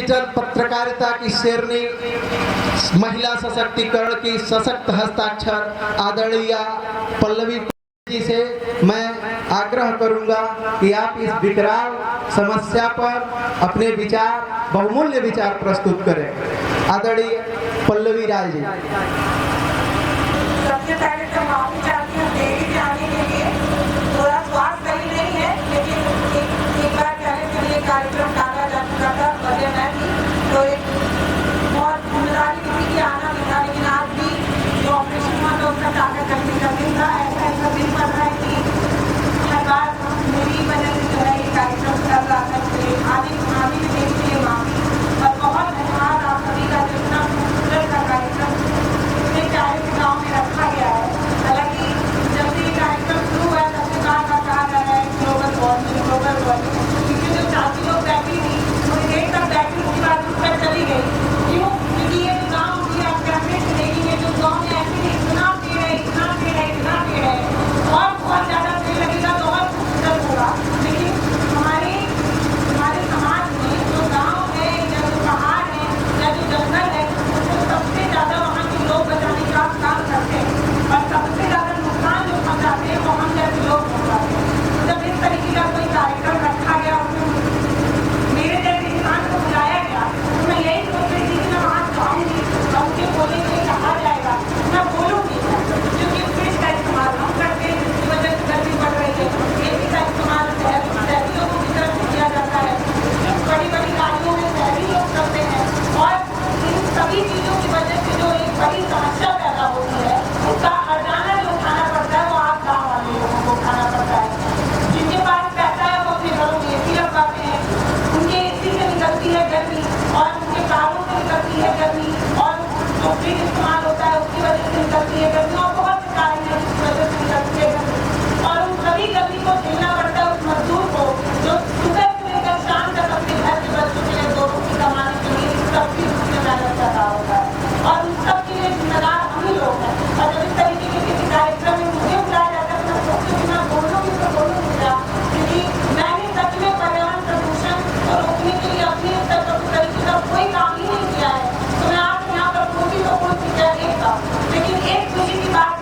Digital पत्रकारिता की शेरनी, महिला सशक्तिकरण की सशक्त हस्ताक्षर आदरणीय पल्लवी जी से मैं आग्रह करूंगा कि आप इस विकराल समस्या पर अपने विचार, बहुमूल्य विचार प्रस्तुत करें। आदरणीय पल्लवी राय जी। सबसे पहले तो माफी चाहती हूँ देरी जाने के लिए, थोड़ा स्वास्थ्य सही नहीं है, लेकिन एक बार पहले के लिए कार्यक्रम टाला जा चुका था, वजह मैं थी, तो एक बहुत जिम्मेदारी किसी की आना भी था, लेकिन आज भी जो ऑपरेशन हुआ था उसका टाला करने का दिन था। ऐसा दिन पड़ रहा है कि हर बार मेरी वजह से जो है ये कार्यक्रम कर रहा था, इसलिए आगे भी देने के लिए माफी। और बहुत धन्यवाद आप सभी का, जो इतना खूबसूरत का कार्यक्रम इतने प्यारे से गाँव में रखा गया है। हालांकि जब से ये कार्यक्रम शुरू हुआ है तब से कहा जा रहा है ग्लोबल वार्मिंग, क्योंकि जो चाची लोग बैठी थी थोड़ी देर तक बैठी, उसके बाद उठकर चली गई। क्यों? क्योंकि ये जो गाँव की आप कैमरे से देखेंगे, जो गाँव में ऐसे इतना पेड़ है, इतना पेड़ है, इतना पेड़ है, और बहुत ज़्यादा पेड़ लगेगा तो और खूबसूरत होगा। लेकिन हमारे समाज में जो गाँव है या जो पहाड़ है या जो जंगल है, उसको सबसे ज़्यादा वहाँ के लोग बचाने का काम करते हैं, और सबसे ज़्यादा नुकसान जो पहुँचाते हैं वो हम जैसे लोग पहुँचाते हैं। जब इस तरीके का कोई कार्यक्रम रखा गया, मेरे जैसे इंसान को बुलाया गया, तो मैं यही सोच रही थी कि मैं वहाँ जाऊँगी और उनके बोलने के लिए कहा जाएगा, मैं बोलूँगी, क्योंकि फ्रिज का इस्तेमाल हम करते हैं जिसकी वजह से गर्मी बढ़ रही है। एसी का इस्तेमाल शहरी लोगों की तरफ किया जाता है, बड़ी बड़ी गाड़ियों में शहरी लोग करते हैं, और इन सभी चीज़ों की वजह से जो एक बड़ी समस्या पैदा होती है, उसका हर्जाना जो उठाना पड़ता है वो आप गाँव वाले लोगों को उठाना पड़ता है। जिनके पास पैसा है वो अपने घरों में एसी लगवाते हैं, उनके एसी से निकलती है गर्मी, और उनके कारों से निकलती है गर्मी, और जो फ्रिज इस्तेमाल होता है उसकी वजह से निकलती है गर्मी, और बहुत से कारण है जिसकी वजह से निकलती है गर्मी। और उन सभी गर्मी को झेलना पड़ता है उस मजदूर को, जो सुबह से लेकर शाम तक अपने घर के बच्चों के लिए 2 रोटी कमाने के लिए सब चीज उसमें मेहनत कर रहा होता है, और उन सब के लिए जिम्मेदार हम ही लोग हैं। और जब इस तरीके के किसी कार्यक्रम में मुझे बुलाया जाता है तो मैं सोचती हूँ कि मैं बोलूँगी तो बोलूँगी क्या, क्योंकि मैंने सच में पर्यावरण प्रदूषण को रोकने के लिए अपने स्तर पर उस तरीके का कोई काम ही नहीं किया है। तो मैं आपको यहाँ पर बोलती तो बोलती क्या एक था, लेकिन एक खुशी की बात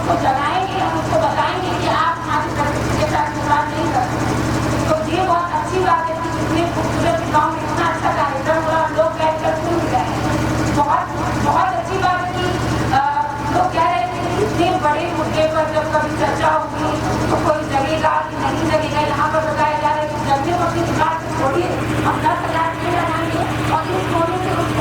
उसको जगाएंगे, हम उसको बताएंगे कि आप हमारी परिस्थिति के साथ खिलवाड़ नहीं कर सकते। तो ये बहुत अच्छी बात है कि इतने खूबसूरत गाँव में इतना अच्छा कार्यक्रम हुआ, लोग बैठकर सुन रहे हैं। बहुत बहुत अच्छी बात है कि लोग कह रहे थे कि इतने बड़े मुद्दे पर जब कभी चर्चा होगी तो कोई जगेगा कि नहीं जगेगा। यहाँ पर बताया जा रहा है कि जगने को अपनी दिमाग से छोड़िए, हम 10,000 पेड़ लगाएंगे और इस कोने से उस